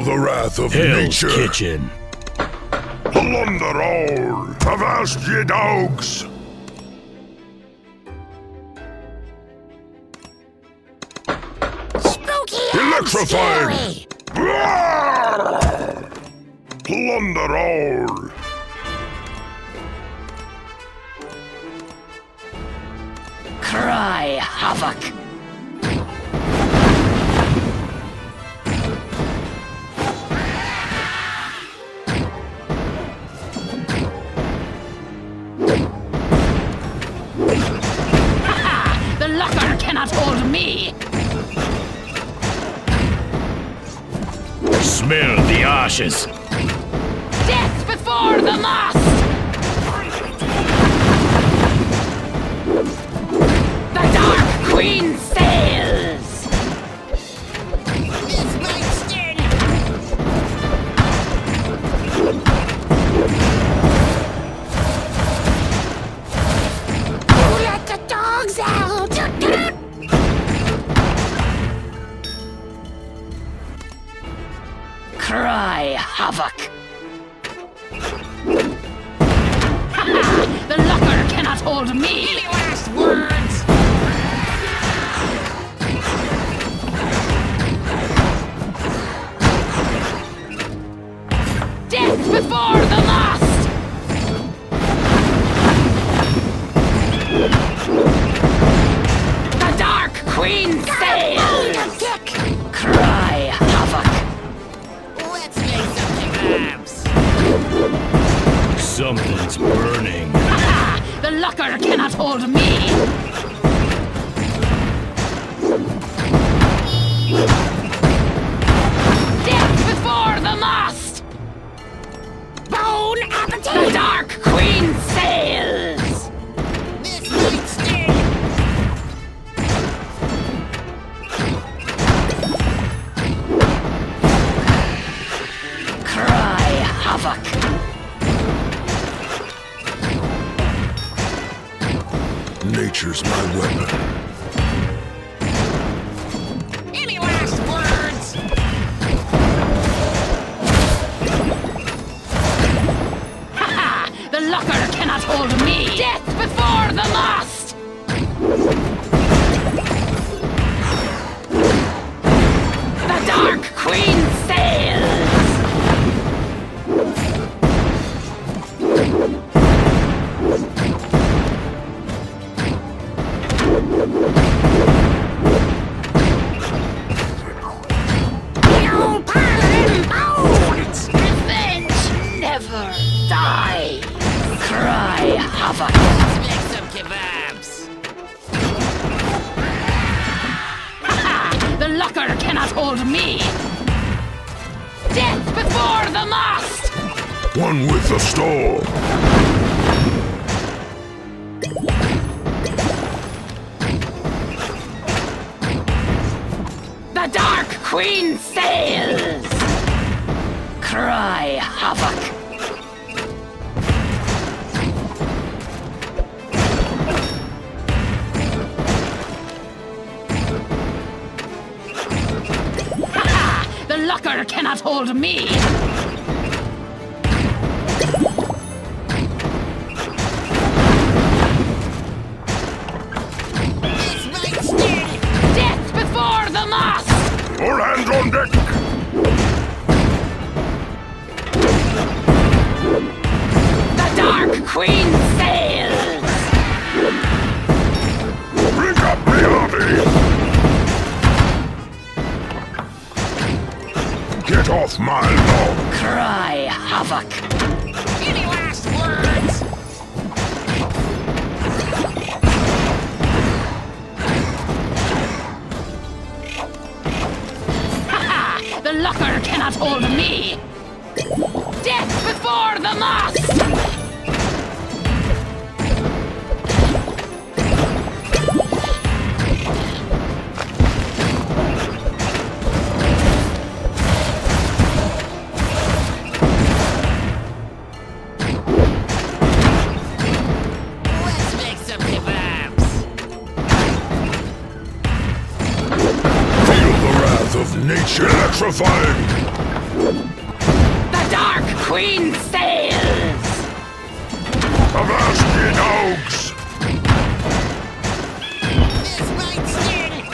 Feel the wrath of Hell's nature. Kitchen. Plunder all! Avast ye dogs! Spooky and Electrifying! scary. Plunder all! Cry havoc. The locker cannot hold me. Smell the ashes. Death before the mast. The Dark Queen sails. This might sting. Let the dogs out. Cry havoc. The locker cannot hold me. Any last words? Death before the mast. The Dark Queen sails. Cry havoc. Let's make some kebabs. Something's burning. The locker cannot hold me. Death before the mast. Bone appetite. The Dark Queen sails. This might sting. Cry havoc. Nature's my weapon. Any last words? The locker cannot hold me. Death before the mast. The Dark Queen sails. Revenge never dies. Cry havoc. Let's make some kebabs. The locker cannot hold me. Death before the mast. One with the storm. The Dark Queen sails. Cry havoc. The locker cannot hold me. This might sting. Death before the mast. All hands on deck! The Dark Queen sails. Bring up the army! Get off my lawn! Cry havoc. Any last words? The locker cannot hold me. Death before the mast. Nature electrifying! Avast ye dogs! This might sting!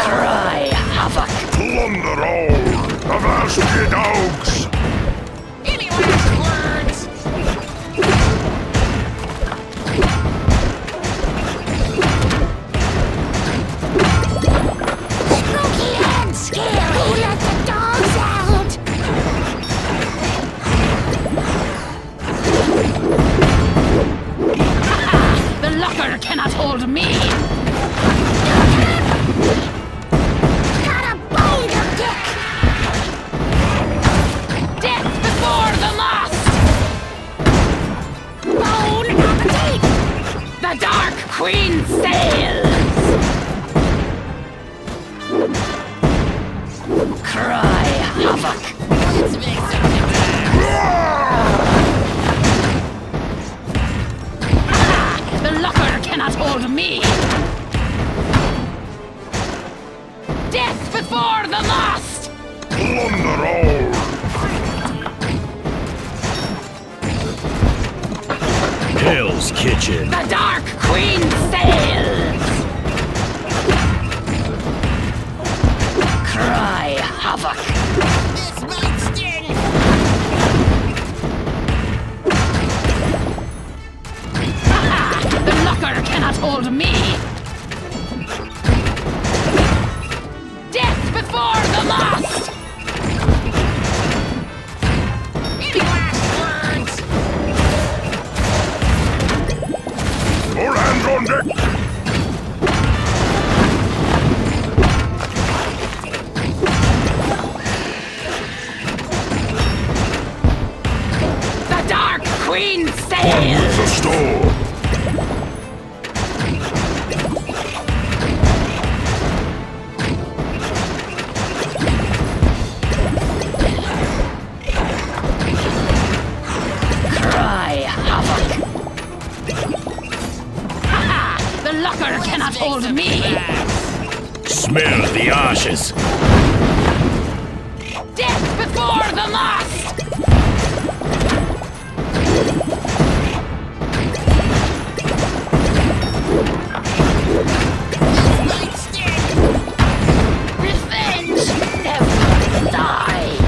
Cry havoc. Plunder all! Avast ye dogs! Any last words? Spooky and scary! Let the dogs out! The locker cannot hold me. Got a boulder, Dick! Death before the mast. Bone appetite! The Dark Queen sails. Cry havoc. Let's make some The locker cannot hold me. Death before the mast. Plunder all! Hell's Kitchen. The Dark Queen sails. Cry havoc. This might sting! The locker cannot hold me. Death before the mast. Any last words? All hands on deck! The Dark Queen One sails. with the store! Cry havoc. The locker cannot hold me. Smell the ashes. Death before the mast. Might sting! Revenge never dies.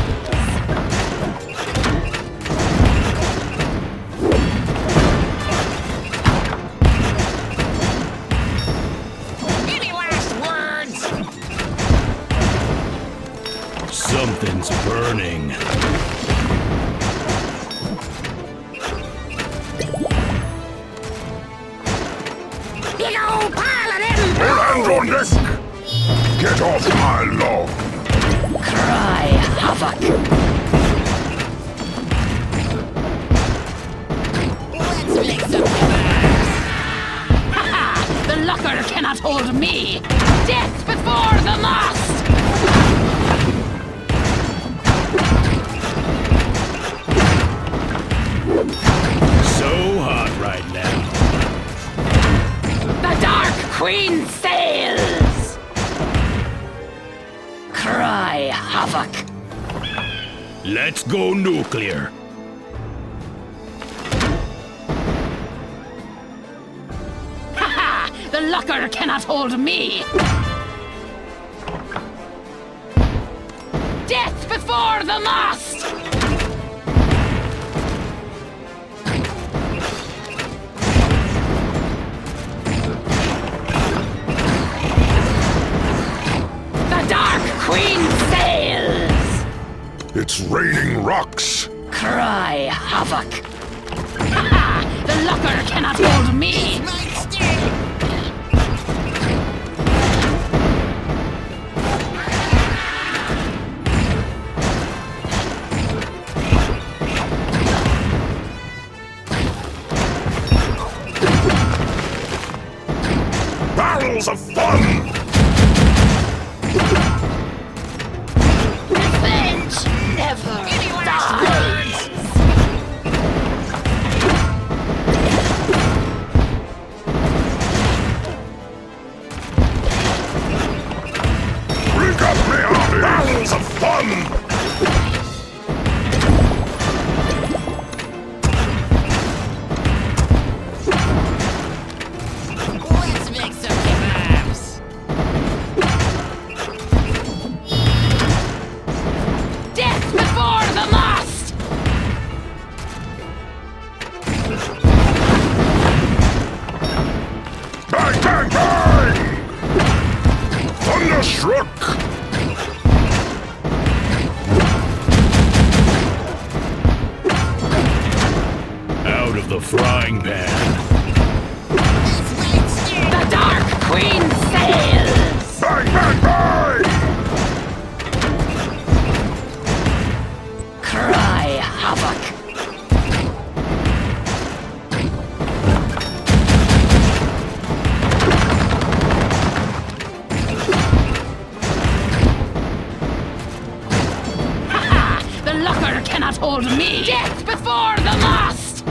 Any last words? Something's burning. Big old pile of them! All hands on deck! Get off my log! Cry havoc. Let's make some The locker cannot hold me. Death before the mast. So hot right now. The Dark Queen sails. Cry havoc. Let's go nuclear. The locker cannot hold me. Death before the mast. The Dark Queen sails. It's raining rocks! Cry havoc. The locker cannot hold me. might sting! Barrels of fun! Revenge never dies. Thunderstruck! Out of the frying pan. The Dark Queen sails! Bang, bang, bang! Cry havoc! The locker cannot hold me! Death before the mast!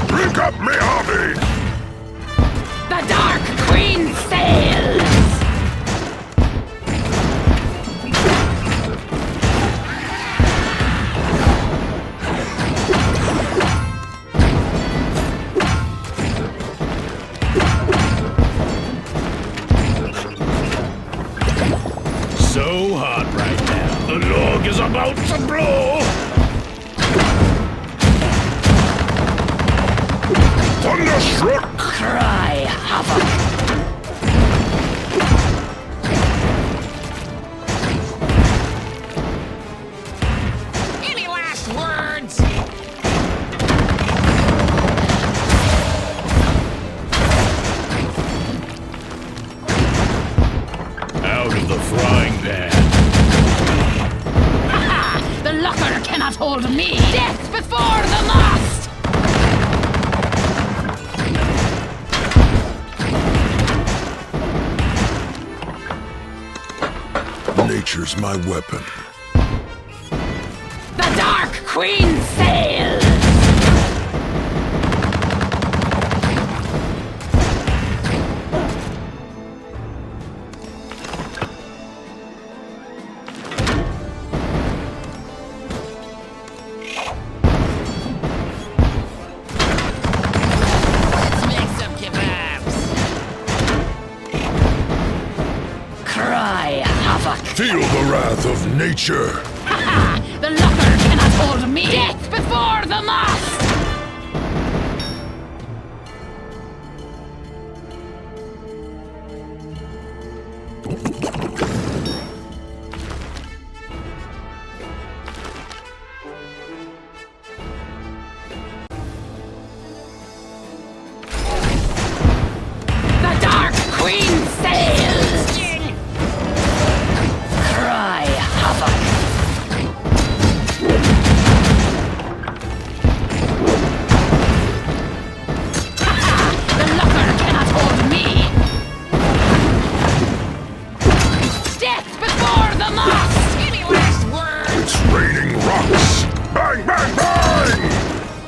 Drink up me hobbies! The Dark Queen sails! So hot right now. The log is about to blow. Thunderstruck! Cry havoc! Any last words? Out of the frying pan. The locker cannot hold me! Death before the mast! Nature's my weapon. The Dark Queen sails! Let's make some kebabs. Cry havoc! Feel the wrath of nature. The locker cannot hold me! Death before the mast! The Dark Queen sails! Cry havoc! The locker cannot hold me! Death before the mast! Any last words? It's raining rocks. Bang, bang, bang!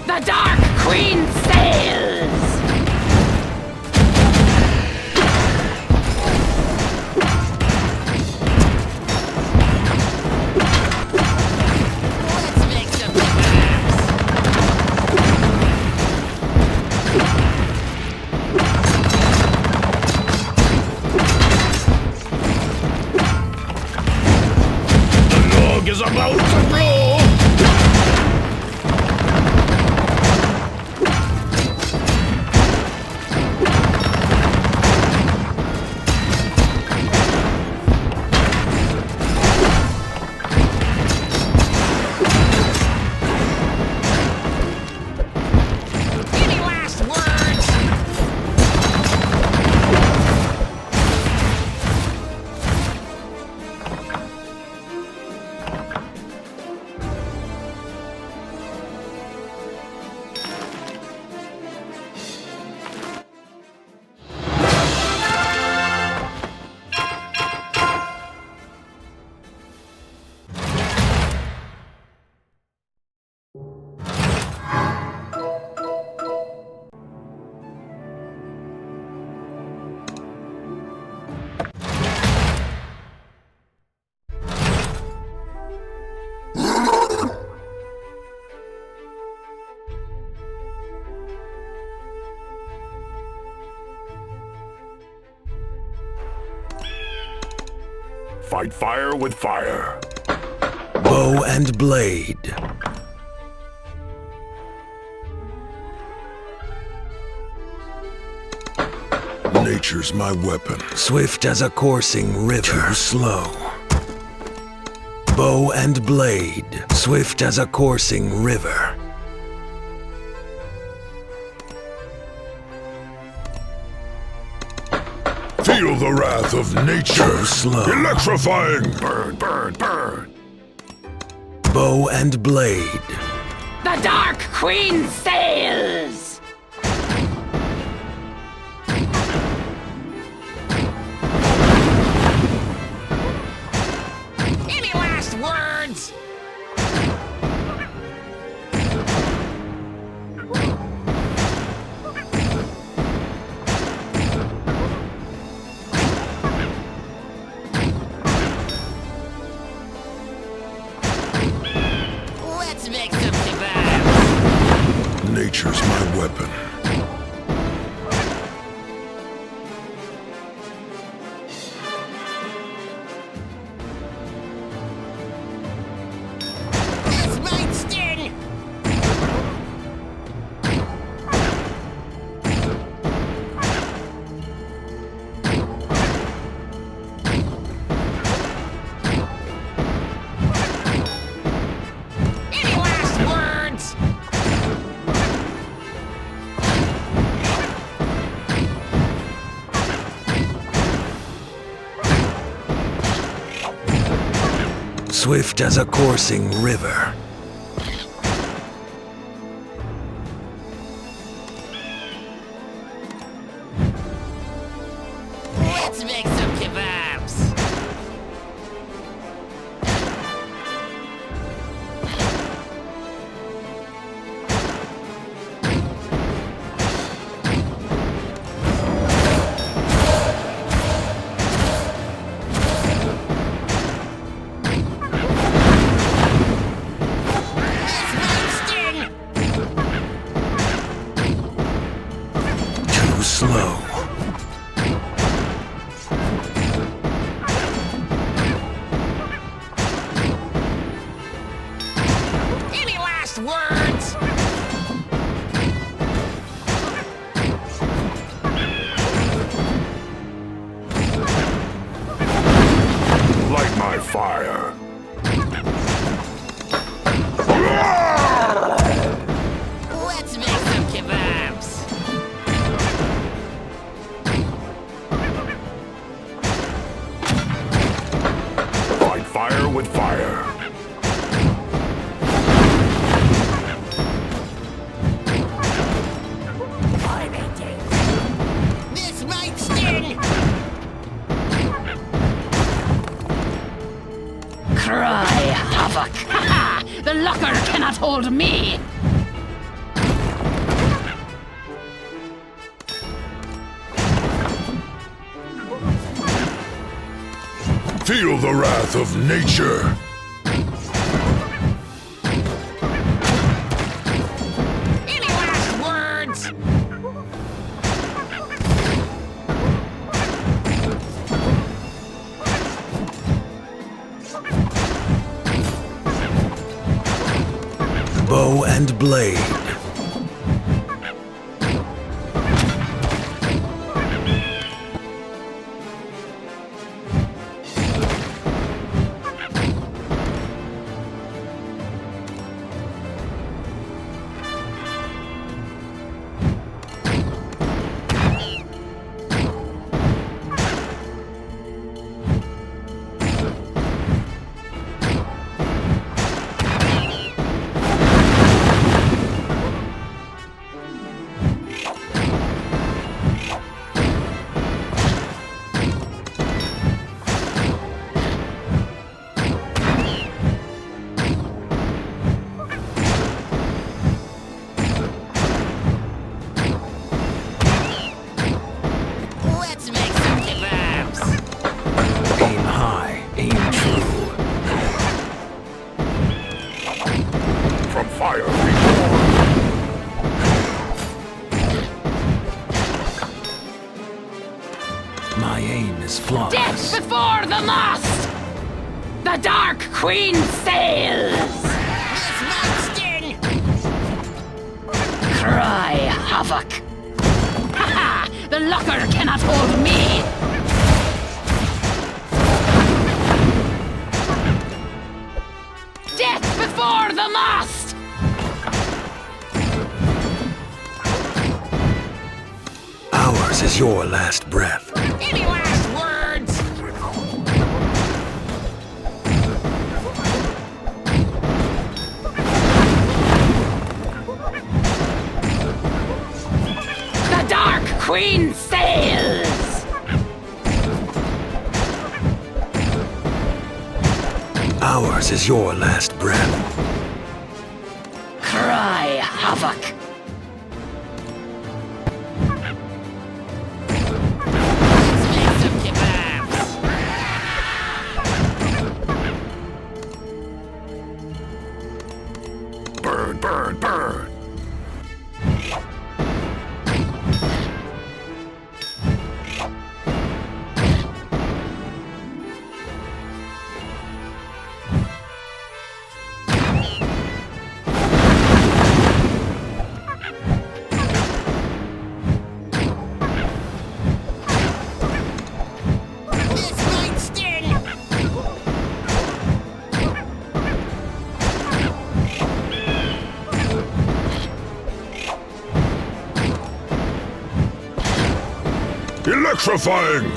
The Dark Queen sails! Let's make some kebabs. The log is about to blow. Any last words? Fight fire with fire. Bow and blade. Nature's my weapon. Swift as a coursing river. Too slow. Bow and blade. Swift as a coursing river. Feel the wrath of nature. Too slow. Electrifying. Burn, burn, burn. Bow and blade. The Dark Queen sails! Any last words? Let's make some kebabs. Nature's my weapon. This might sting. Any last words? Swift as a coursing river. Let's make some kebabs. This might sting. Too slow. Any last words? Light my fire. Let's make some kebabs. Fight fire with fire. This might sting. Cry havoc! The locker cannot hold me! Feel the wrath of nature. Any last words? Bow and blade. Let's make some kebabs. Aim high, aim true. From fire reborn. My aim is Death flawless. before the mast! The Dark Queen sails! This might sting. Cry havoc! The locker cannot hold me! Death before the mast! Ours is your last breath. Any last words? The Dark Queen sails! Ours is your last breath. Cry havoc! Let's make some kebabs. Burn, burn, burn! This might sting. Electrifying!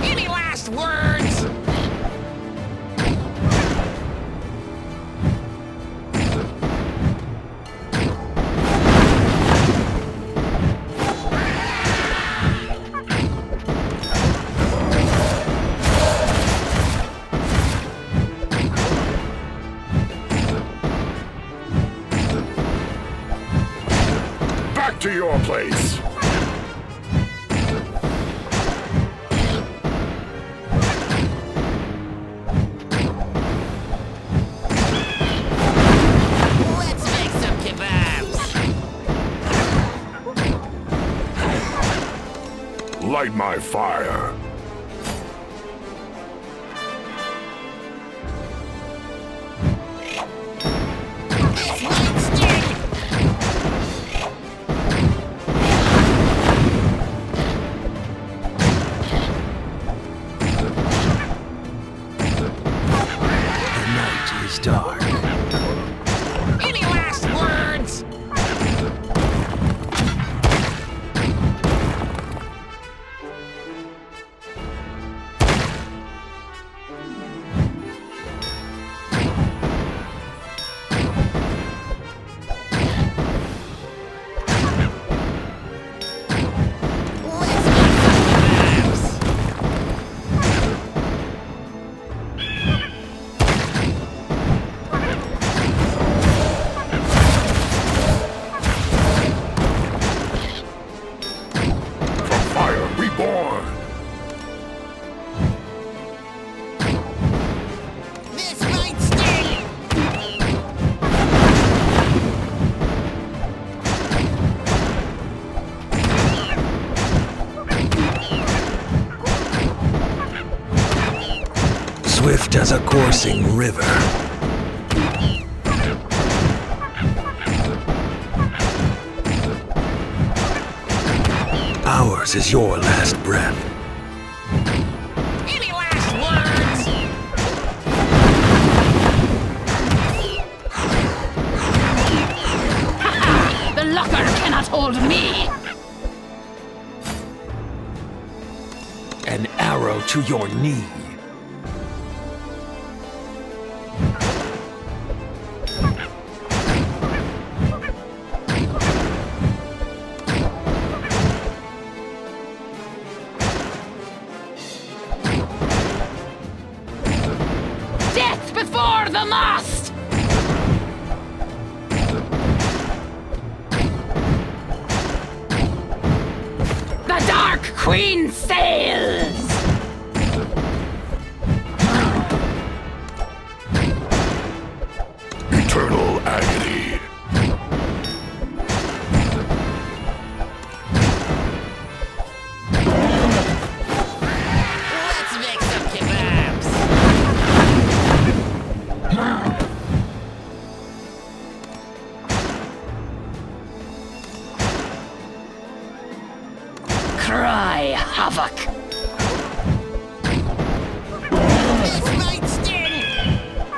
Any last words? Back to your place! Let's make some kebabs. Light my fire! This might sting. The night is dark. Any last words? Let's make some kebabs. From fire reborn! This might sting. Swift as a coursing river. Ours is your last breath. Any last words? The locker cannot hold me! An arrow to your knee. Death before the mast! The Dark Queen sails! Eternal agony! Let's make some kebabs.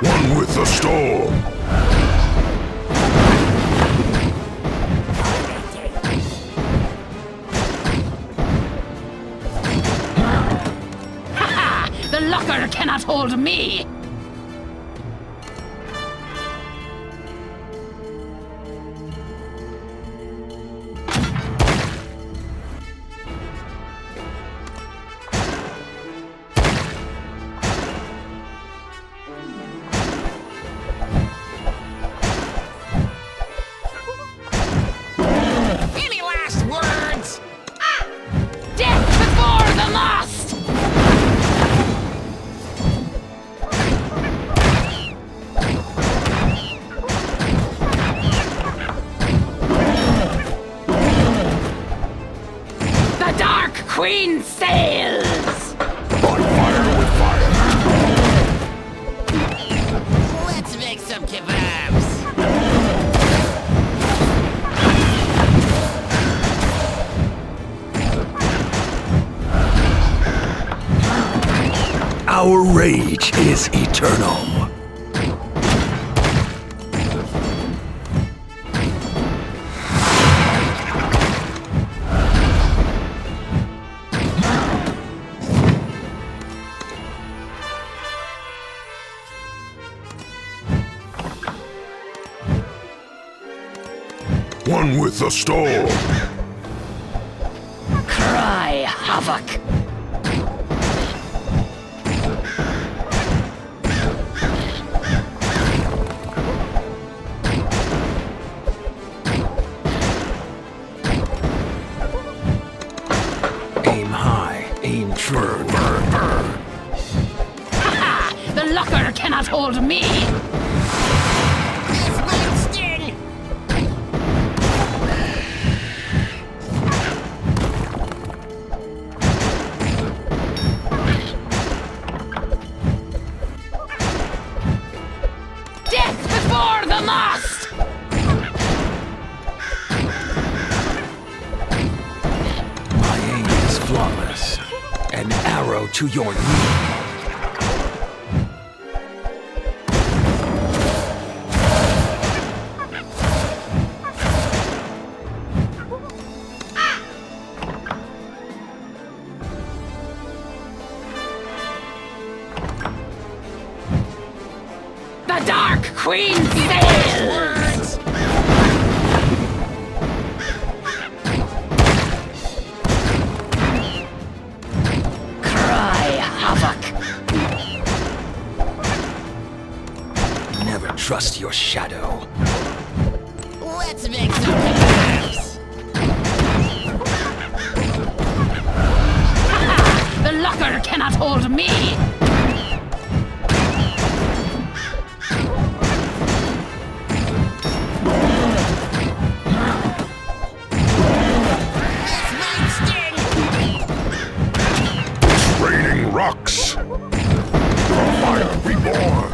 One with the storm. The locker cannot hold me! Any last words? Death before the mast! The Dark Queen sails! On fire with fire. Let's make some kebabs. Our rage is eternal. One with the storm. Cry havoc! Aim high, aim true. Burn, burn. The locker cannot hold me! This might sting. Death before the mast! My aim is flawless. An arrow to your knee. The Dark Queen sails! Cry havoc! Never trust your shadow. Let's make some kebabs. The locker cannot hold me! This might sting. It's raining rocks. The fire reborn.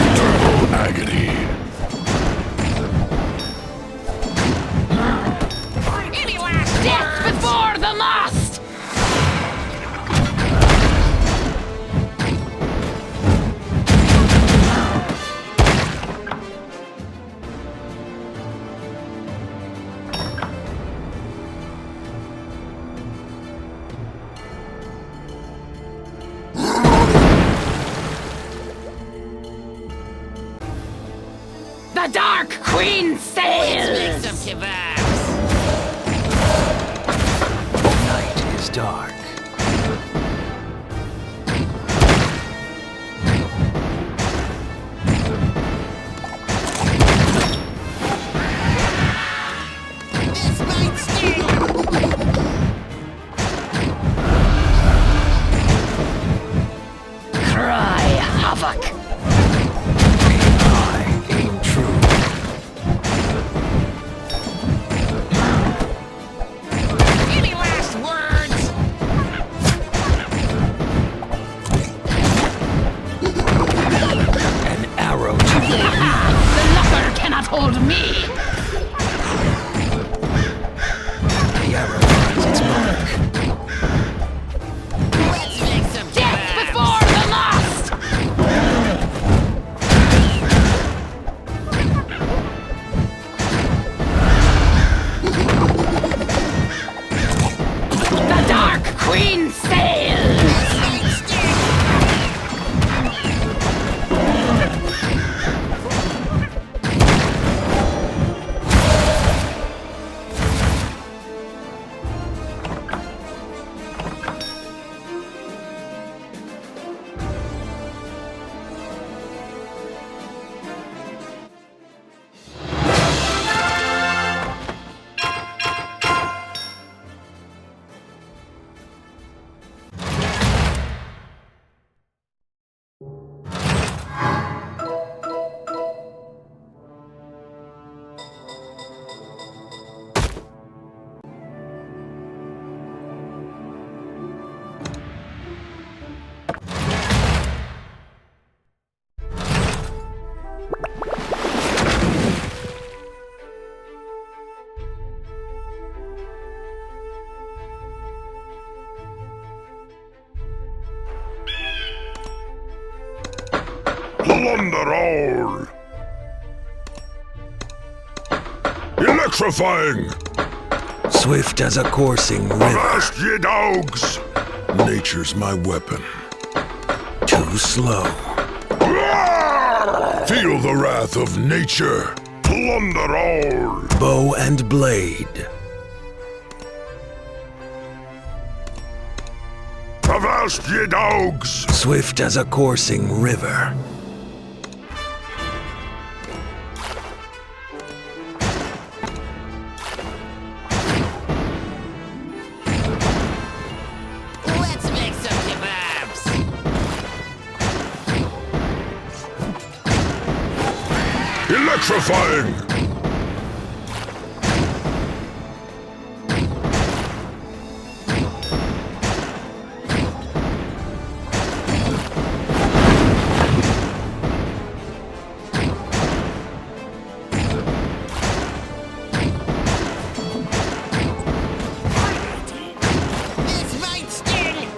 Eternal agony. Any last Death words? before the mast! The Dark Queen Let's make sails! some kebabs. Night is dark. This might sting. Cry havoc! Aim high, aim true. Any last words? An arrow to your knee. The locker cannot hold me! The arrow finds its mark. Let's make some Death kebabs. before the Plunder all! Electrifying! Swift as a coursing river. Avast ye dogs! Nature's my weapon. Too slow. Feel the wrath of nature! Plunder all! Bow and blade. Avast ye dogs! Swift as a coursing river. Let's make some kebabs. Electrifying! This might sting.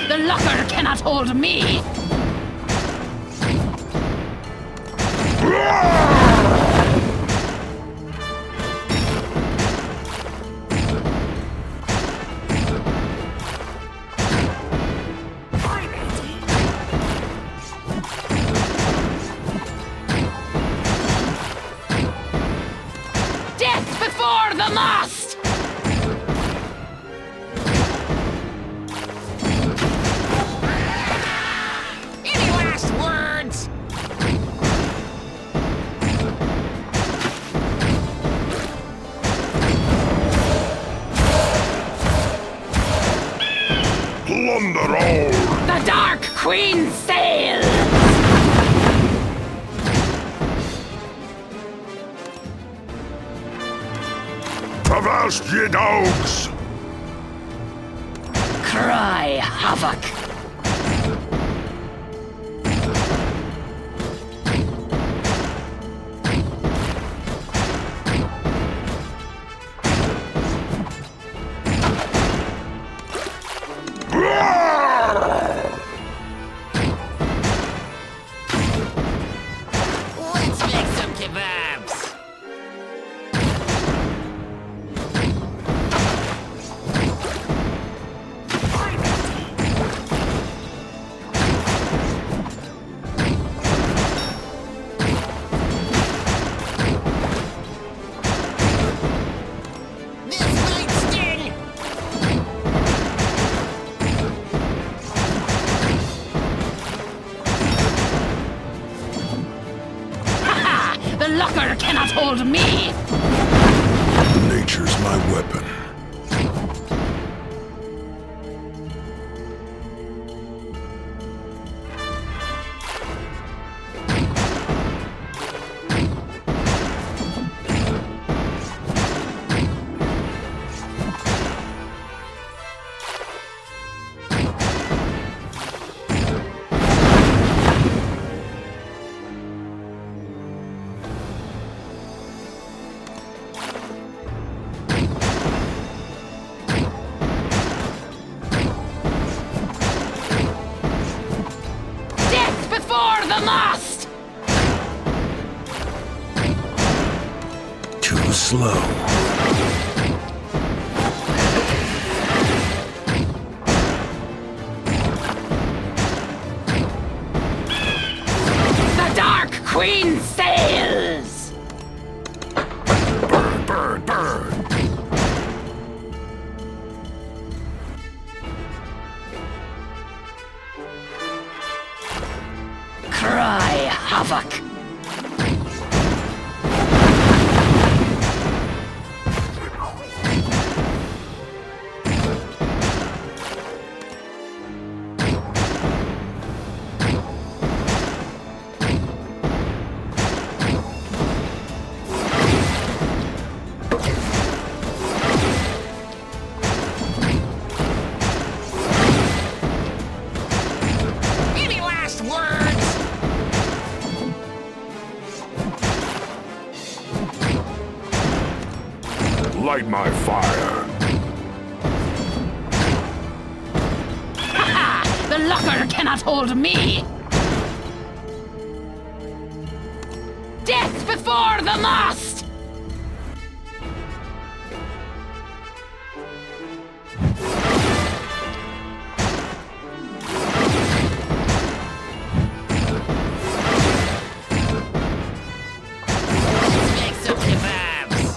The locker cannot hold me! Death before the mast! Any last words? Plunder all! The Dark Queen sails! Avast ye dogs! Cry havoc! Let's make some kebabs. This might sting. The locker cannot hold me! Nature's my weapon. Death before the mast! Too slow. The Dark Queen sails! Burn, burn, burn! Cry havoc! Any last words? Light my fire! The The locker cannot hold me! Death before the mast! Let's make some kebabs.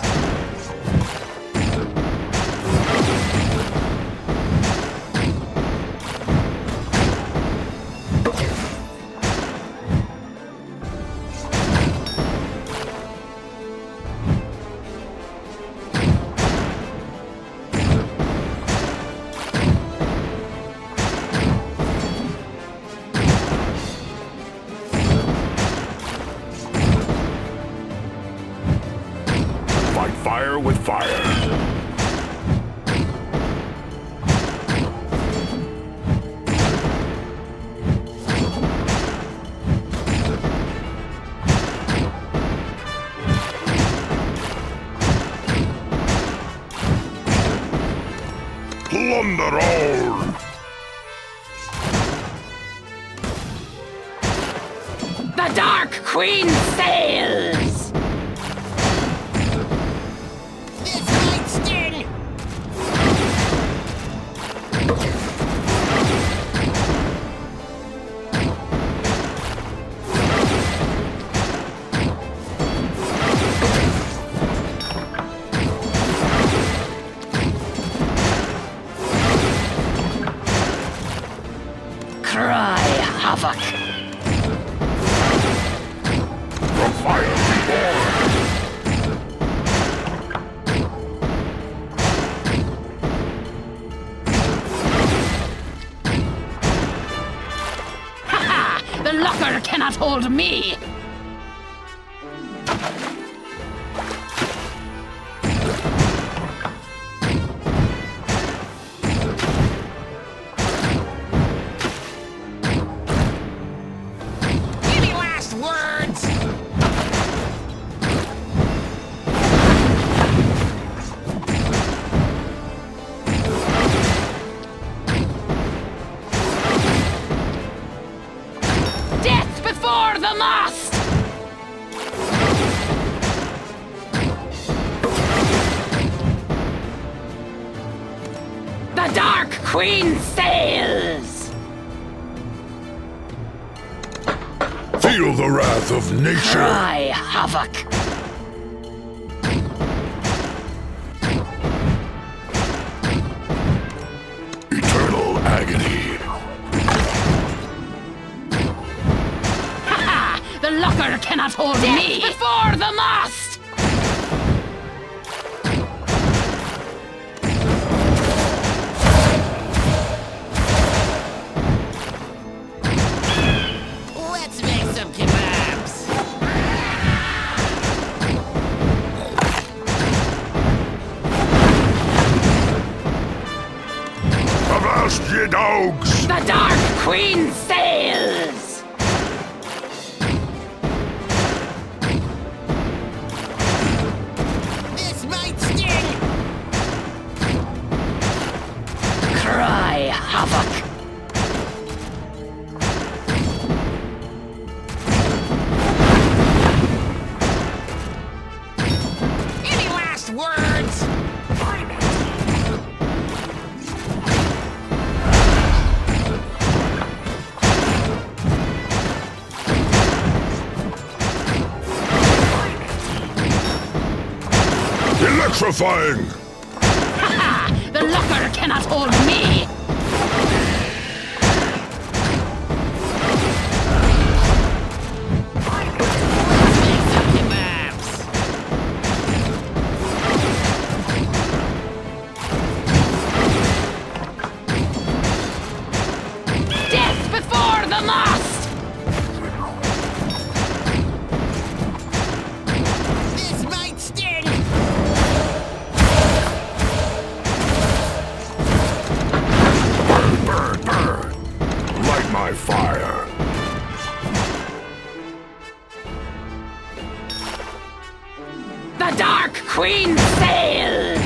Fight fire with fire. Plunder all! The Dark Queen sails! This might sting. Cry havoc! From fire reborn! Ha! The locker cannot hold me! Any last words? Death before the mast! The Dark Queen sails! Feel the wrath of nature! Cry havoc! Eternal agony! Ha! The locker cannot hold me! Before the mast! Let's make some kebabs. Avast ye dogs! The Dark Queen sails! This might sting. Cry havoc! Any last words? Electrifying! Ha! The locker cannot hold me! Let's make some kebabs. Death before the mast! This might sting. Burn, burn, burn! Light my fire! The Dark Queen sails!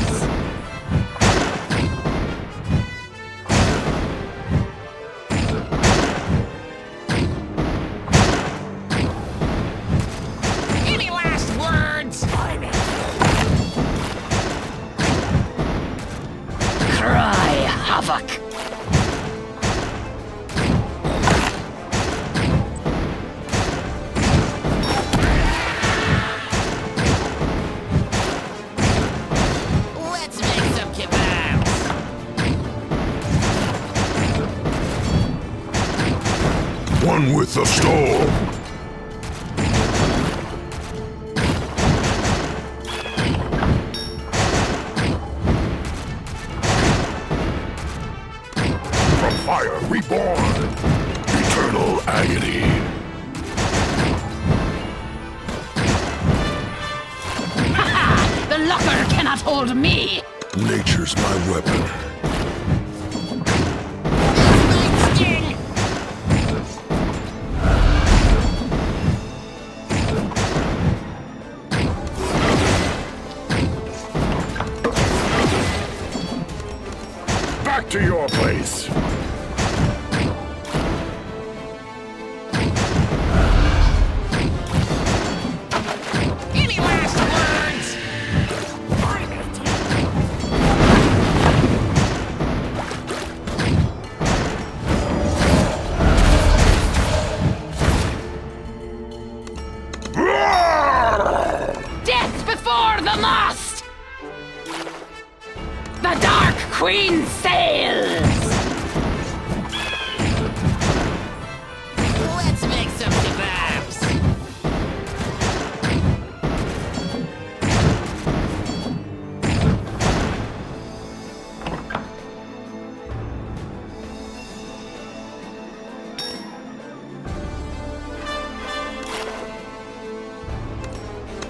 One with the storm. From fire reborn. Eternal agony. The locker cannot hold me! Nature's my weapon. Might sting! Back to your place. Any last words? Death before the mast! The Dark Queen sails! Let's make some kebabs.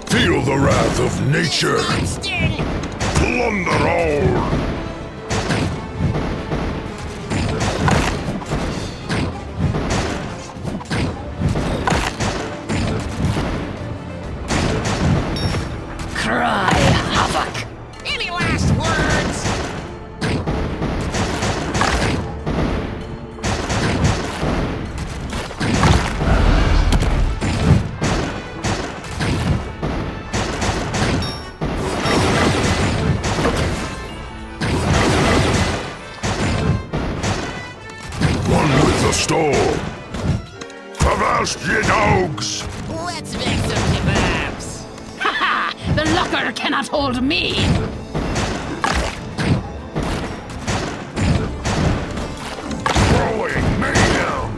Feel the wrath of nature. Might sting! Plunder all. Cry havoc! Any last words? One with the storm. Avast ye dogs. Let's make some kebabs. Haha! The locker cannot hold me! Growing mayhem.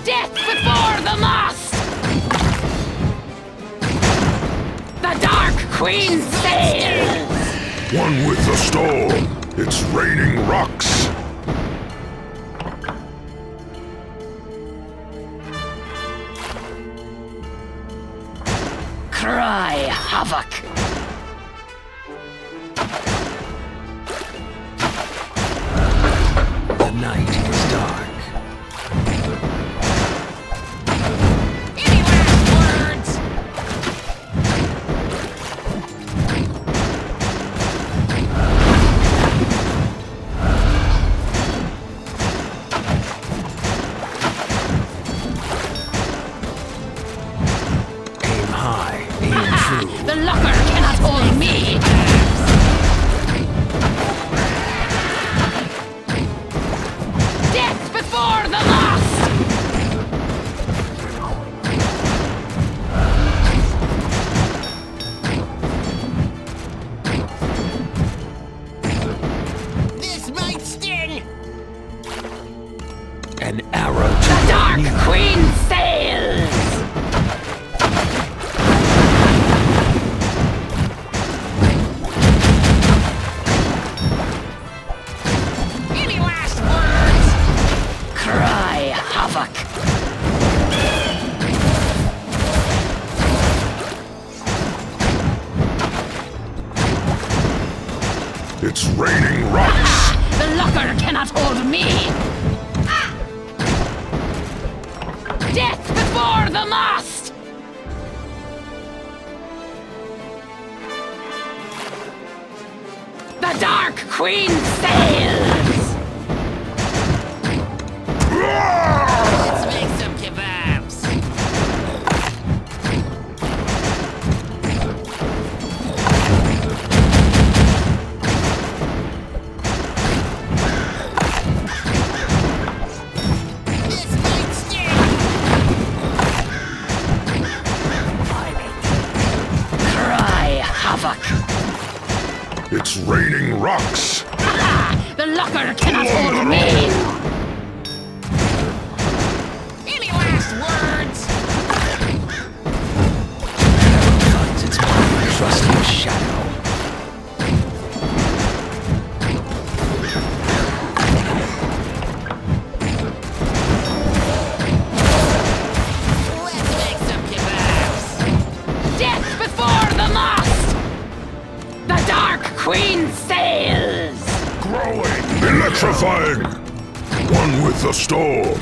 Death before the mast! The Dark Queen sails! One with the storm. It's raining rocks. Cry havoc! The night is dark. Any last words? Aim high, aim true. The locker cannot hold me! Death before the mast! This might sting! An arrow to The your Dark knee. Queen sails! Any last words? Cry havoc! It's raining rocks. The locker cannot hold me! Death before the mast! The Dark Queen sails! Let's make some kebabs. This might sting! Cry havoc! It's raining rocks. The locker cannot hold me! Any last words? Finds its trusty shadow. Let's make some kebabs. Death before the mast! The Dark Queen sails! Growing. Electrifying. One with the storm.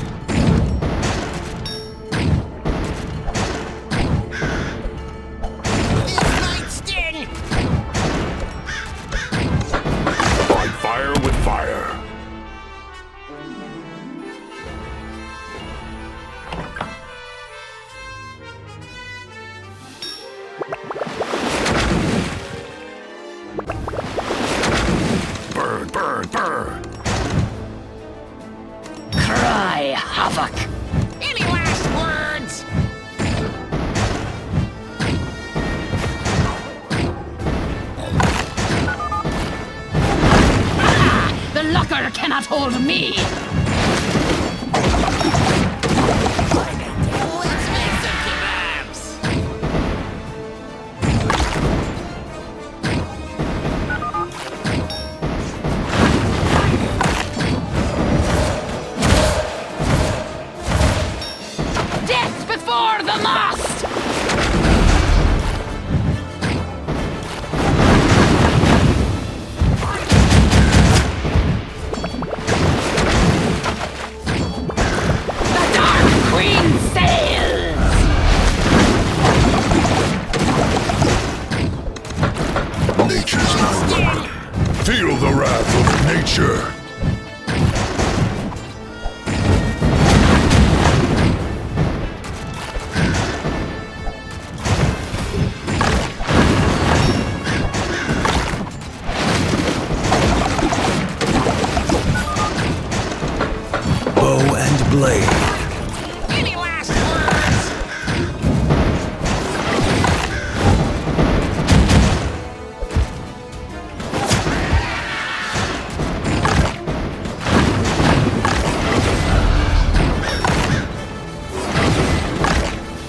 This might sting. Fight fire with fire. Burn, burn, burn. Cry havoc! Any last words? The locker cannot hold me! Let's make some kebabs. Death before the mast! The Dark Queen sails! Nature's my weapon. Feel the wrath of nature. Bow and blade. Any last words?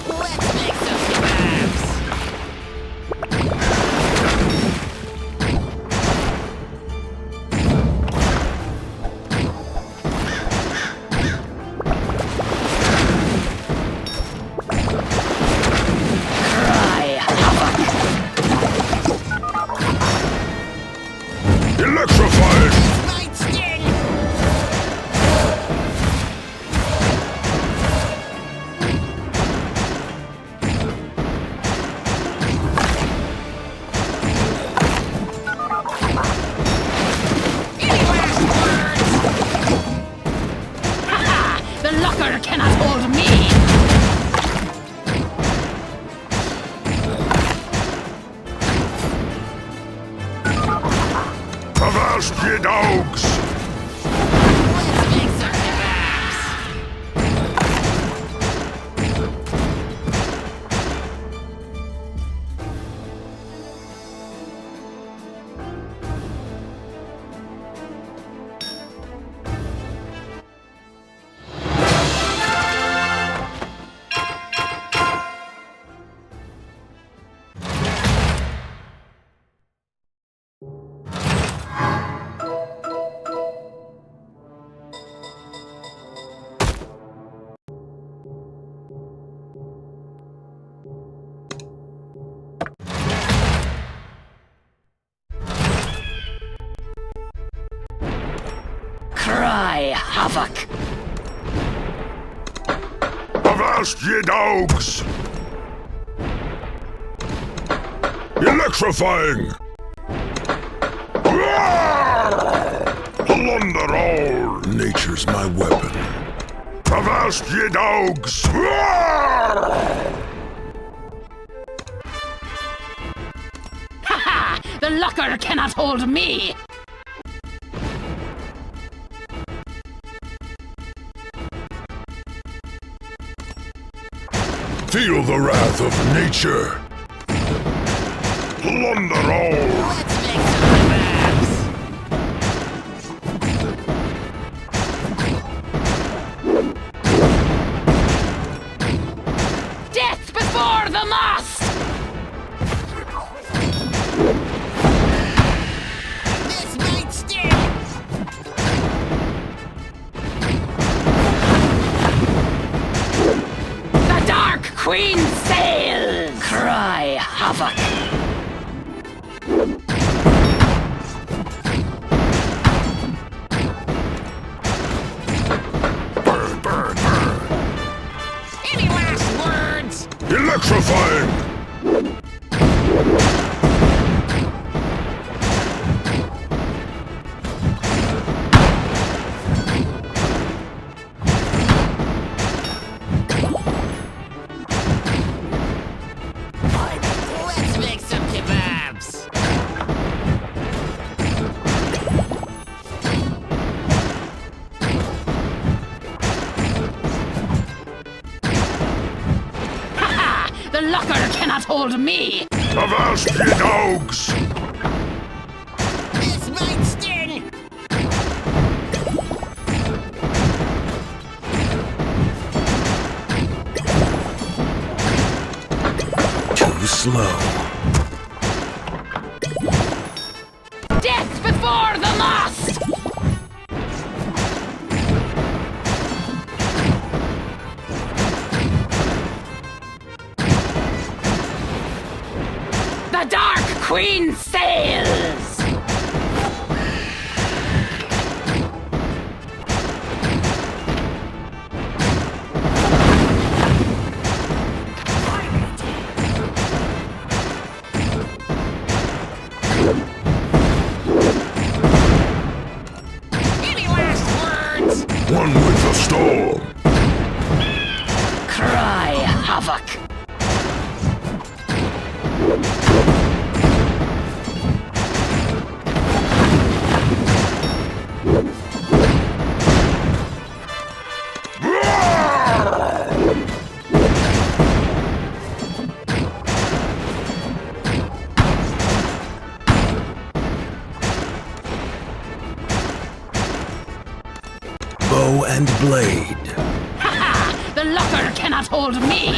Let's make some kebabs. Cry havoc! Electrifying. Might sting. Any last words? The locker cannot hold me! Avast ye dogs. Let's make some kebabs. Cry havoc! Avast ye dogs. Electrifying. Plunder all. Nature's my weapon. Avast ye dogs. The locker cannot hold me! Feel the wrath of nature. Plunder all. Let's make some kebabs. havoc. Burn, burn, burn. Any last words? Electrifying! Let's make some kebabs. The locker cannot hold me. Avast, ye dogs! This might sting. Too slow. Death before the mast! The Dark Queen sails! Any last words? One with the storm! Cry havoc. Bow and blade. The locker cannot hold me.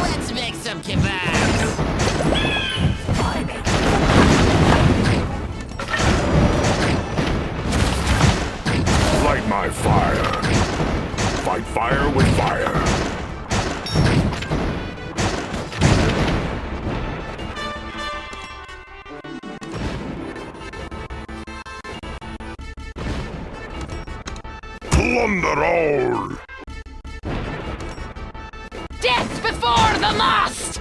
Let's make some kebabs. Light my fire. Fight fire with fire. Plunder all! Death before the mast!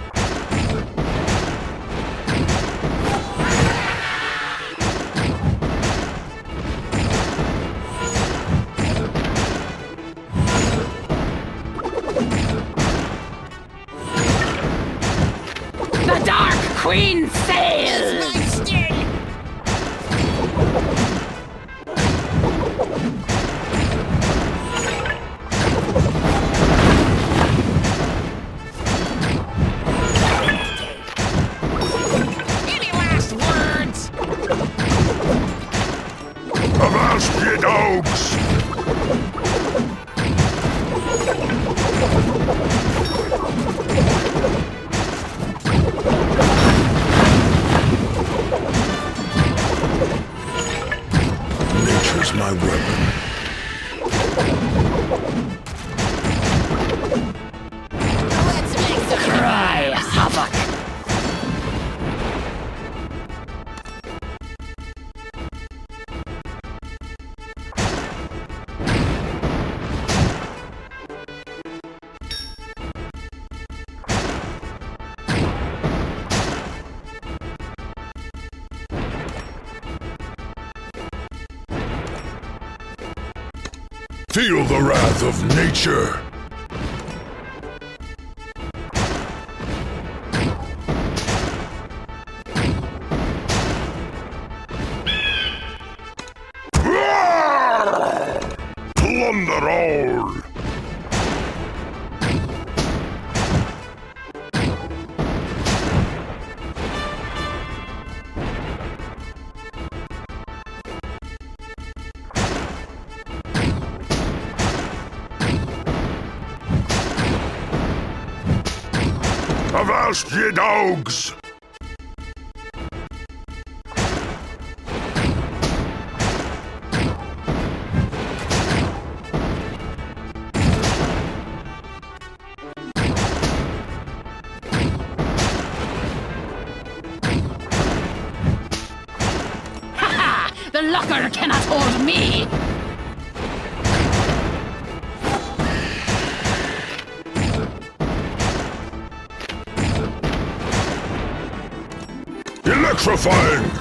The Dark Queen sails! This might sting. Any last words? Avast, ye dogs! Nature's my weapon. Let's make some Cry kebabs. havoc. Feel the wrath of nature. Plunder all! Avast, ye dogs! The locker cannot hold me! Electrifying!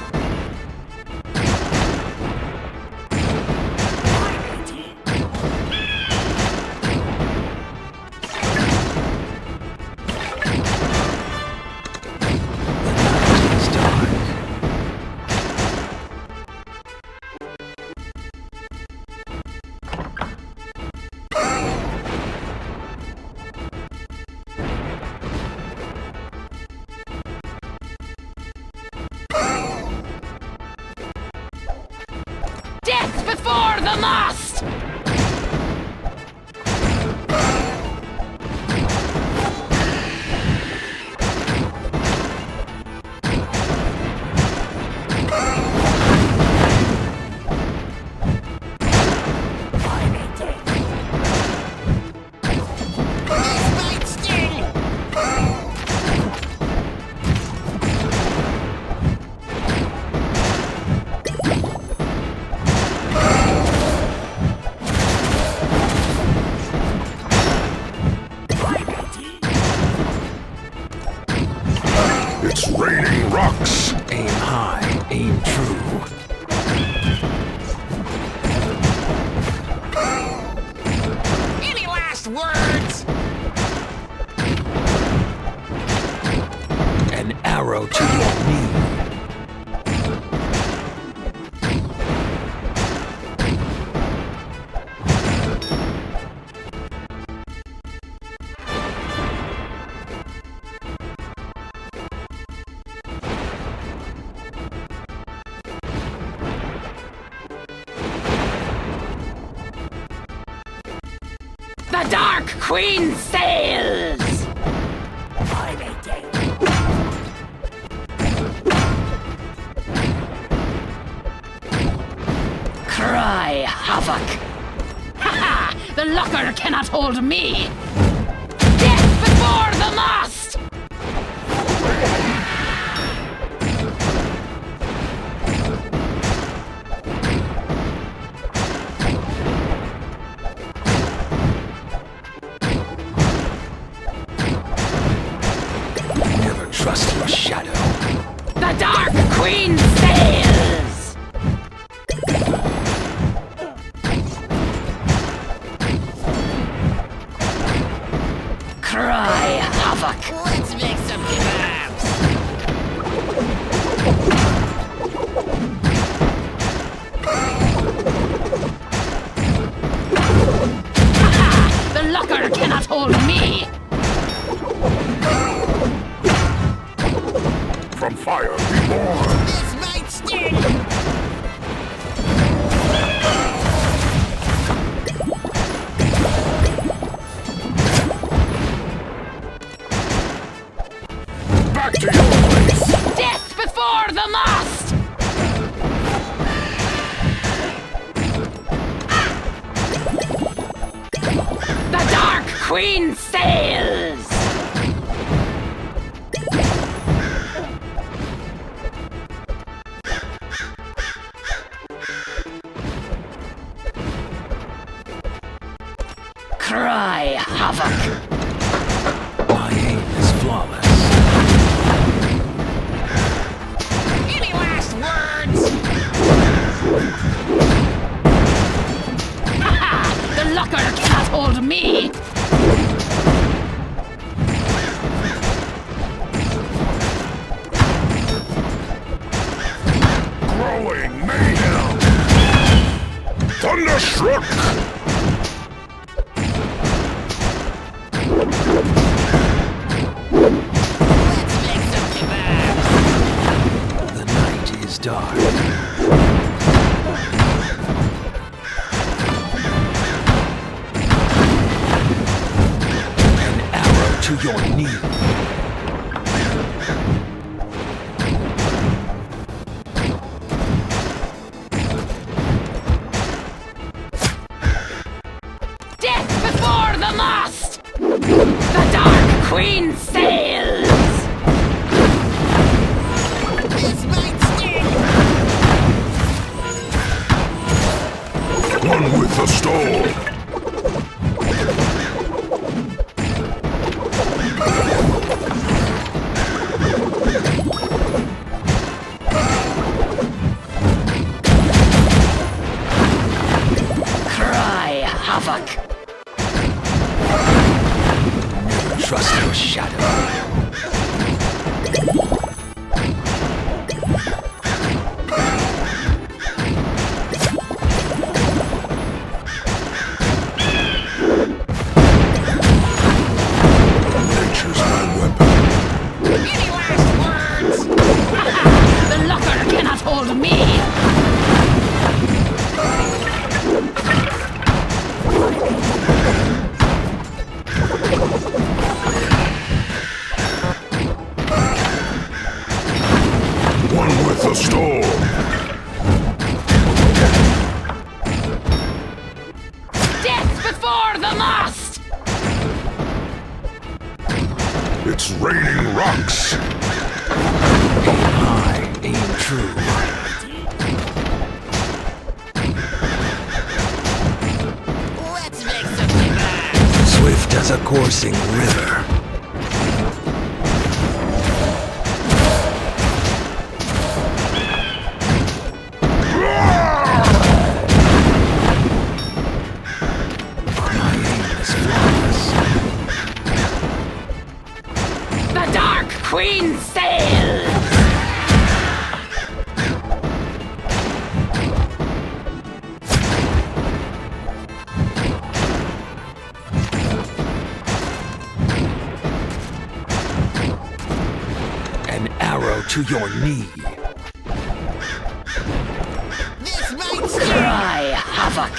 It's dark. Death before the mast! Fight still! It's raining rocks! Aim high, aim true. Any last words? An arrow to your knee. The Dark Queen sails! Cry havoc! Ha! The locker cannot hold me! Death before the mast! Never trust your shadow. The Dark Queen sails! Cry havoc! Let's make some kebabs! The locker cannot hold me! From fire reborn! This might sting! Back to your place! Death before the mast! The Dark Queen sails! Cry havoc! My aim is flawless. Any last words? The locker cannot hold me! Growing mayhem! Thunderstruck! Let's make some kebabs! The night is dark. An arrow to your knee. queen sails! This might sting! One with the storm. Cry havoc! Trust your shadow. Nature's my weapon. Any last words? The locker cannot hold me! One with the storm. Death before the mast! It's raining rocks. Aim high, aim true. Let's make some kebabs! Swift as a coursing river. My aim is flawless. The Dark Queen sails! An arrow to your knee. This might sting! Cry havoc!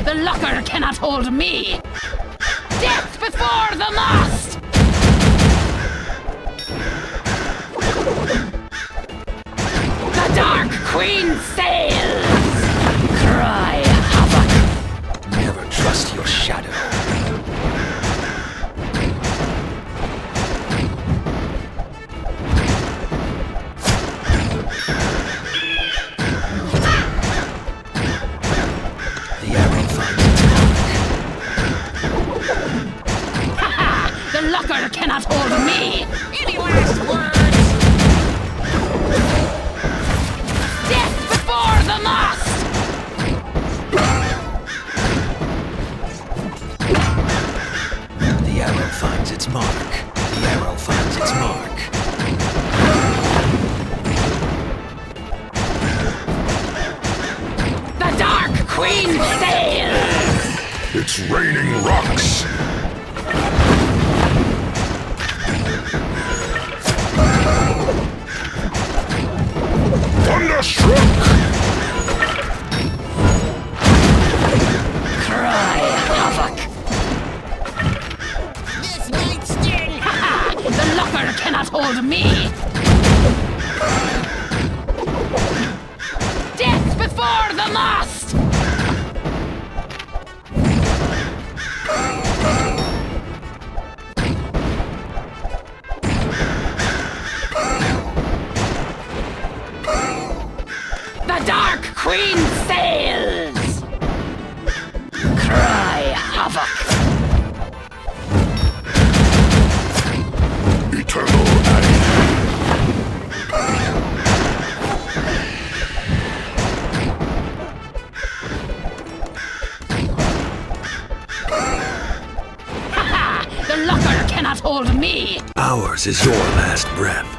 The locker cannot hold me! Death before the mast! The Dark Queen sails! Cry havoc! Never trust your shadow. The arrow finds its mark. The locker cannot hold me! Any last words? Death before the mast! The arrow finds its mark. The arrow finds its mark. The Dark Queen sails! It's raining rocks. Thunderstruck. Cry havoc! This might sting! The locker cannot hold me! Death before the mast! The Dark Queen sails! Cry havoc! Eternal agony. The locker cannot hold me! Ours is your last breath.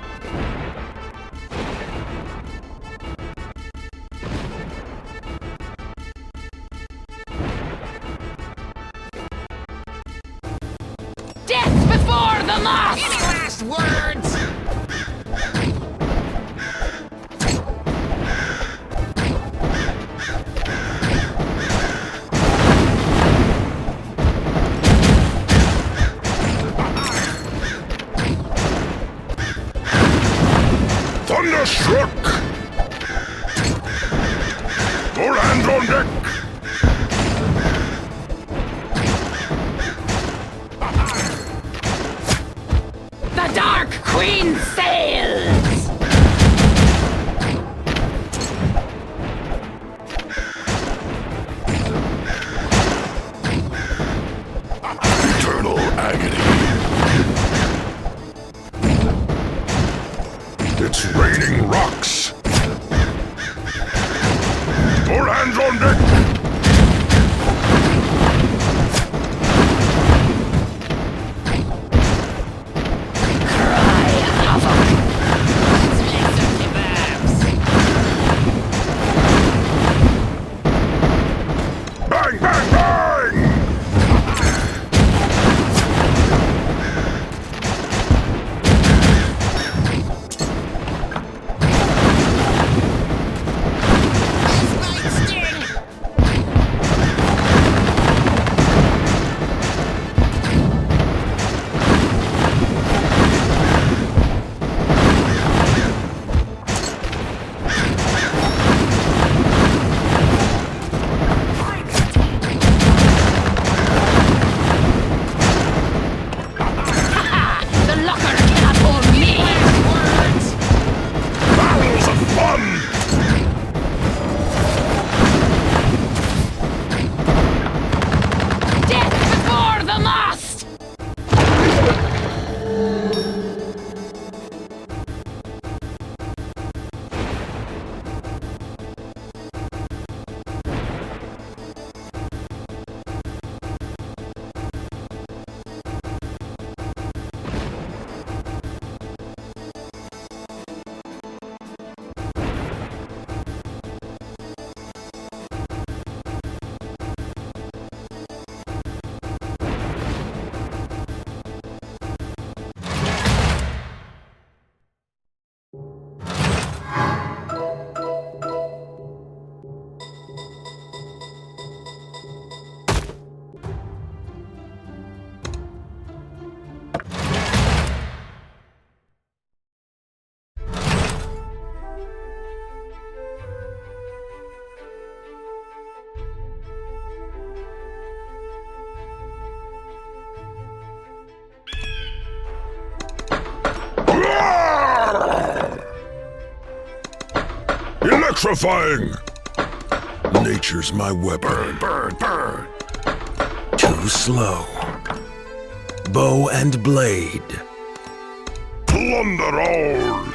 Death before the Any mast! last words? Thunderstruck. All hands on deck. queen sails! Eternal agony. It's raining rocks. All hands on deck. Let's make some kebabs. Bang, bang, bang! This might sting. The locker cannot hold me! Words. Barrels of fun! Death before the mast! Electrifying! Nature's my weapon. Bird, bird. Too slow. Bow and blade. Plunder all!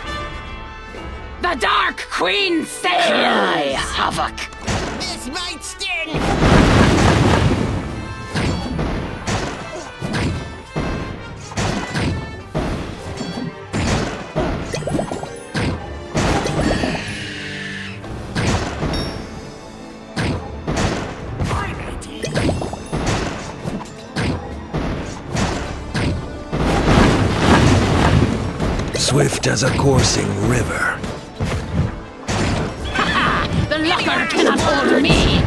The Dark Queen sails! Havoc! This might sting. Swift as a coursing river. The locker cannot hold me!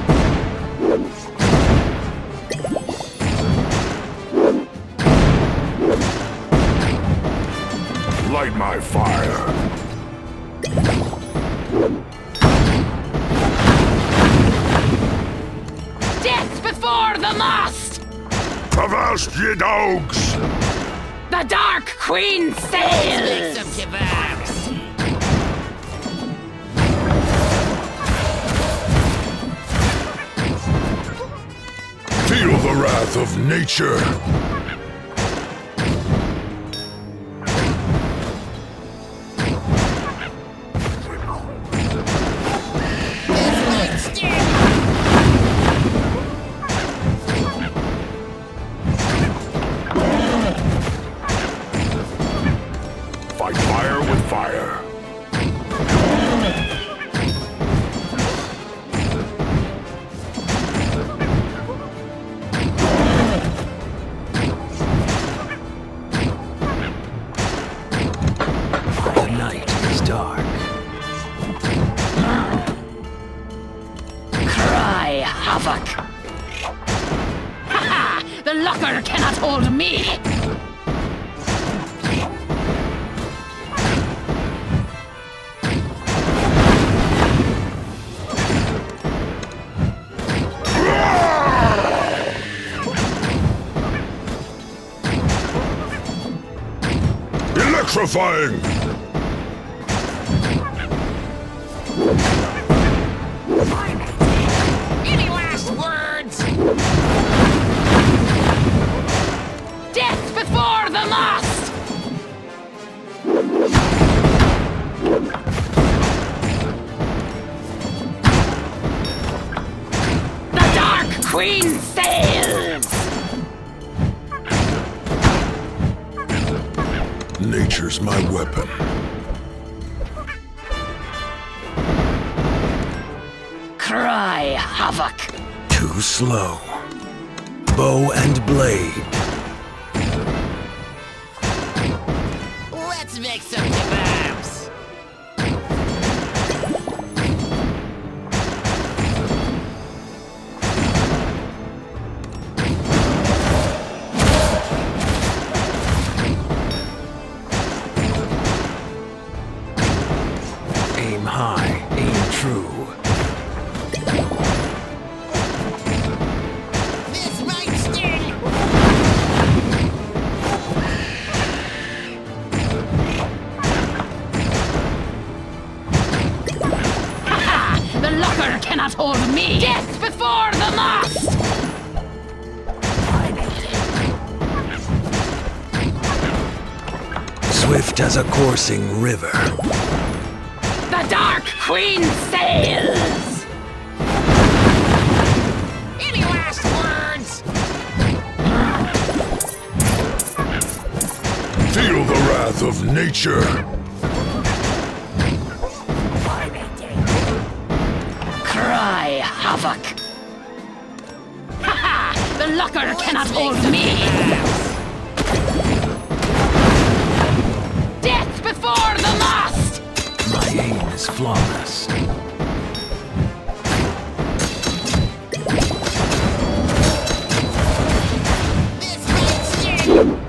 Light my fire. Death before the mast! Avast, ye dogs! The Dark Queen Let's sails! make some kebabs. Feel the wrath of nature. This might sting. Fight fire with fire. The night is dark. Cry havoc! The locker cannot hold me! Petrifying! Any last words? Death before the mast! The Dark Queen sails! Nature's my weapon. Cry havoc! Too slow. Bow and blade. Let's make some kebabs. Aim high, aim true. This might sting. The locker cannot hold me! Death before the mast! Swift as a coursing river. The Dark Queen sails! Any last words? Feel the wrath of nature. Cry havoc! The locker cannot hold me! Death before the mast! My aim is flawless. This might sting.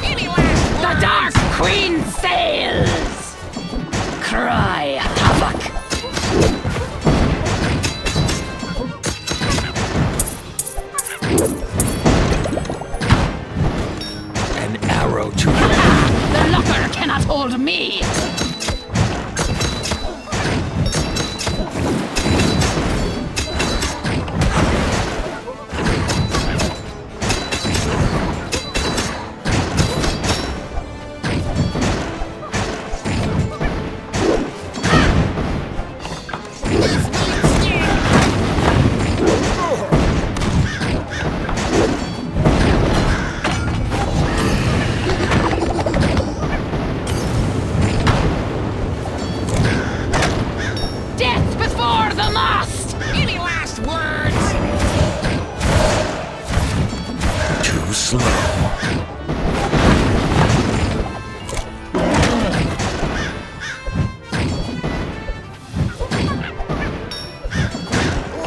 Any last The words? Dark Queen sails! Cry havoc! An arrow to The locker cannot hold me! This might sting. Death before the mast! Any last words? too slow.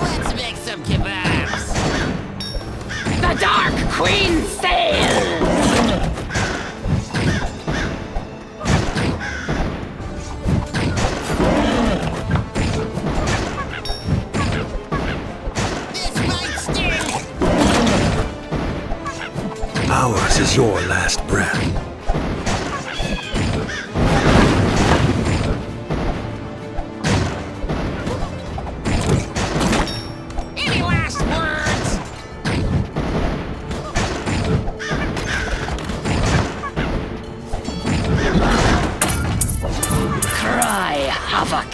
Let's make some kebabs. The Dark Queen sails! This might sting. Ours is your last breath. Any last words? Cry havoc!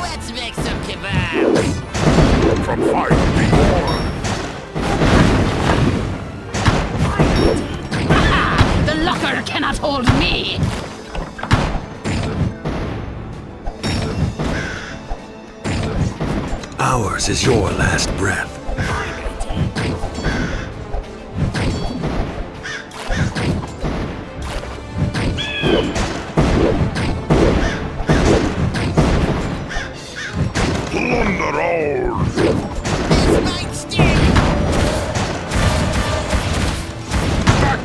Let's make some kebabs. From fire be born. The locker cannot hold me! Ours is your last breath. Plunder all. This might sting.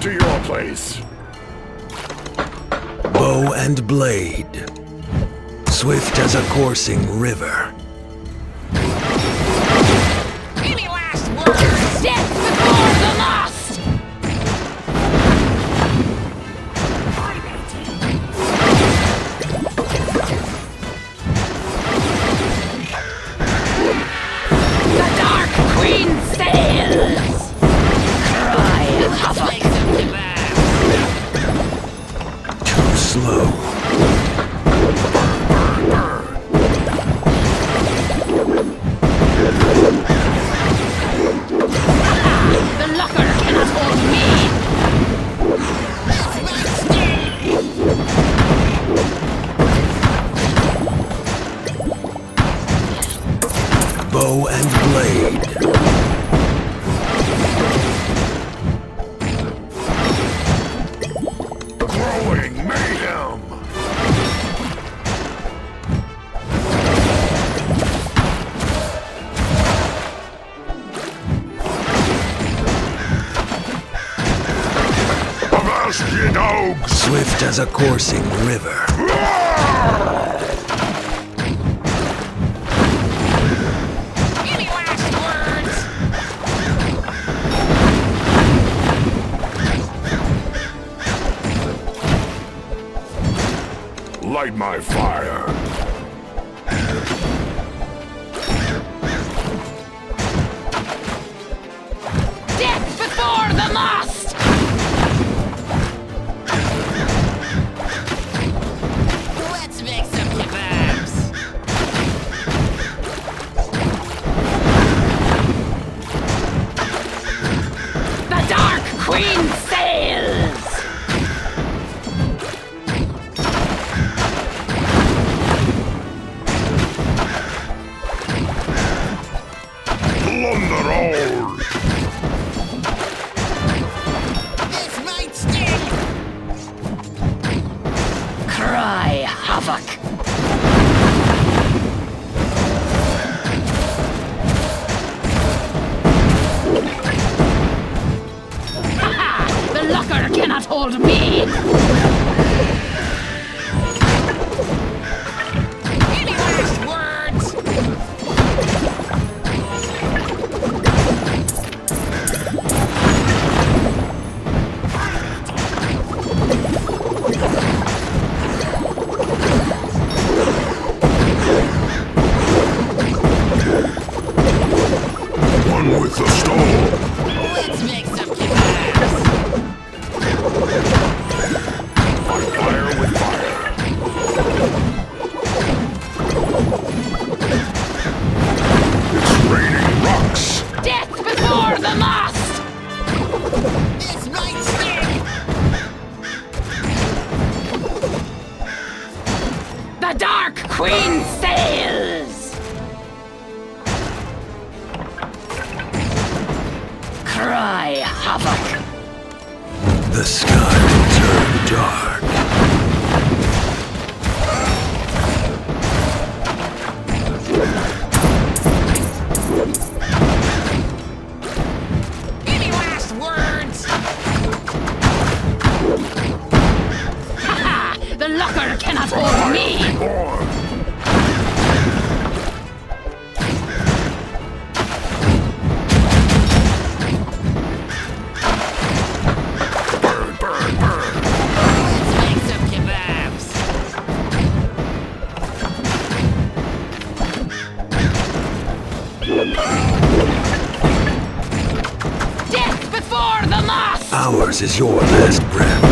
to your place. Bow and blade. Swift as a coursing river. Any last words? Death before the mast! The Dark Queen sails! Cry havoc! Make some kebabs. Too slow. The locker cannot hold me! This might sting. Bow and blade. Growing mayhem. Avast ye dogs! Swift as a coursing river. Any last words? Light my fire. Death before the mast! Let's make some kebabs. The Dark Queen sails! Plunder all! This might sting. Cry havoc! Ha-ha! The locker cannot hold me! Any last words? One with the storm. Let's make some kebabs. Fire with fire. It's raining rocks. Death before the mast! This might sting. The Dark Queen sails! Cry havoc! The sky will turn dark. Any last words? Ha-ha! The locker cannot hold me! Born. Burn, burn, burn. Let's make some kebabs. Death before the mast! Ours is your last breath.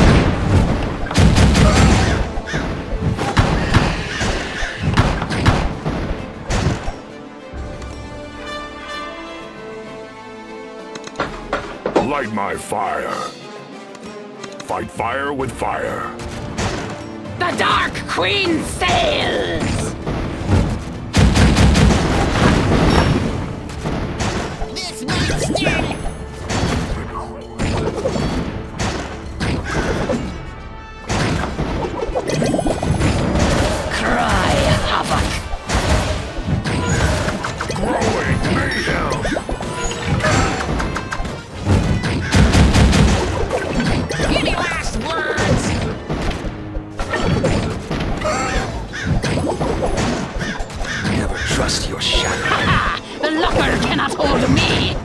Light my fire. Fight fire with fire. The Dark Queen sails! This might sting. Cry havoc! Growing mayhem. trust your shadow. Ha! The locker cannot hold me!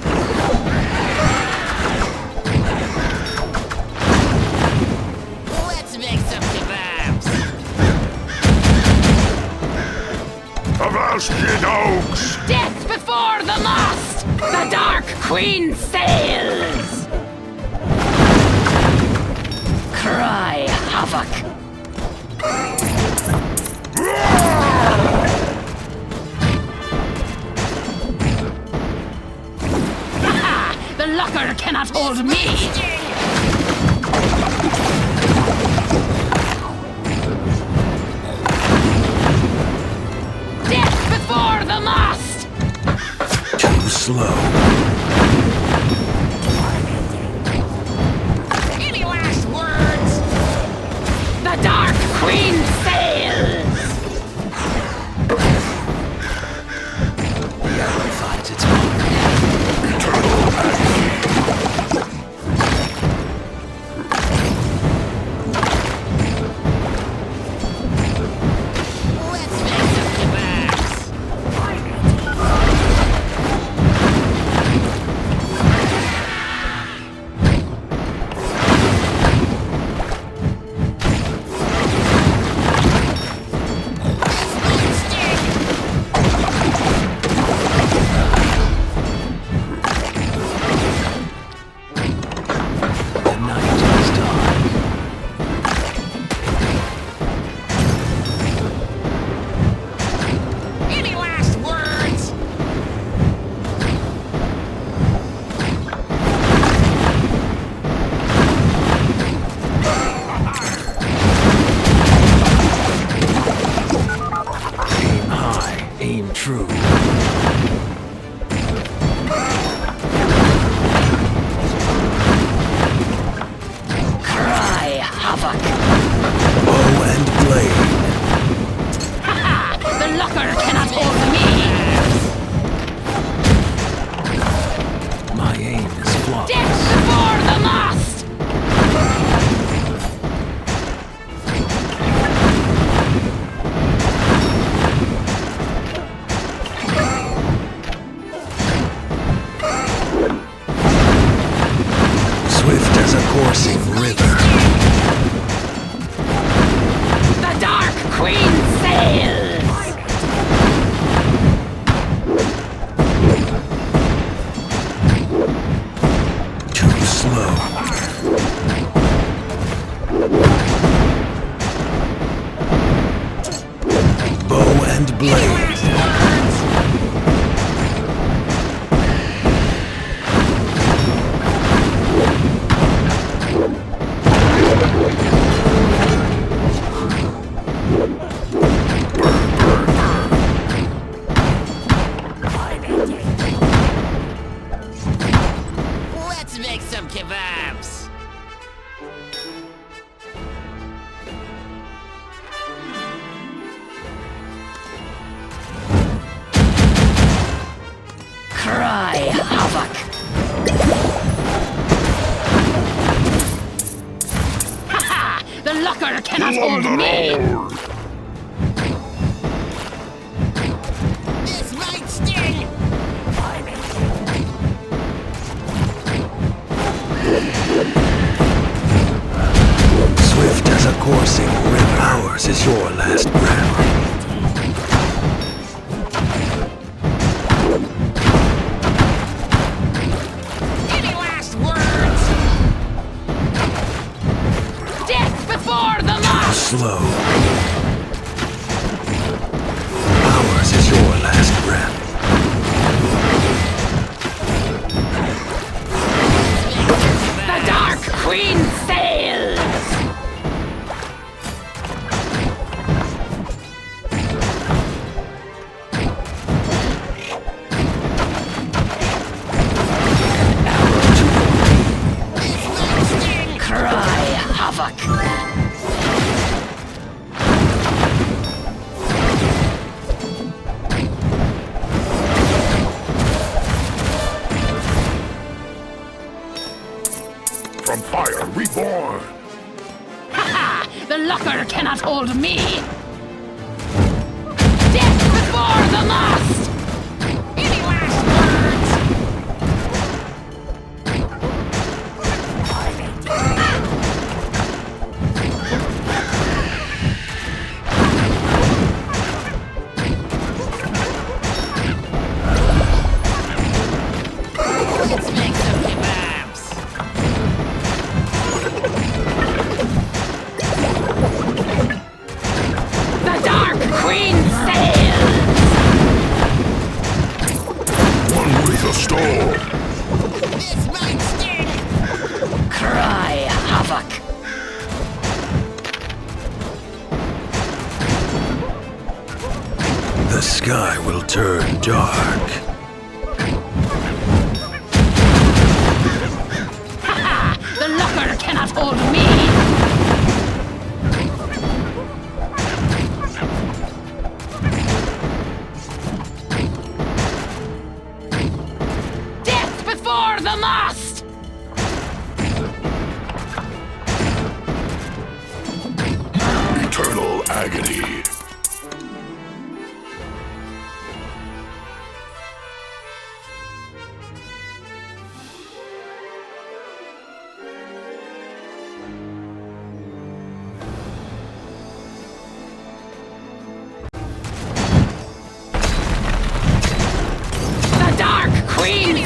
Let's make some kebabs. Avast ye dogs! Death before the mast! The Dark Queen sails! Cry havoc! Ha! The locker cannot hold me! Death before the mast! Too slow. Any last words? The Dark Queen sails! The arrow finds its mark. Let's make some kebabs. The night is done. Any last words? Aim high, aim true. Cry havoc! Bow and blade. Ha! The locker cannot hold me! My aim is flawless. Death before the mast! Swift as a coursing river. The Dark Queen sails! Too slow. Bow and blade. Let's make some kebabs. Cry havoc! Ha ha! The locker cannot hold me! This might sting. Swift as a coursing river. Ours is your last breath. Any last words? Death before the mast! Slow. Ours is your last breath. The Dark Queen sails! Cry havoc! From fire reborn! Ha ha! The locker cannot hold me! Death before the mast! Any last words? Let's make some kebabs. The Dark Queen sails! One with a storm. This might sting. Cry havoc! The sky will turn dark. The locker cannot hold me! Death before the mast! Eternal agony. The Dark Queen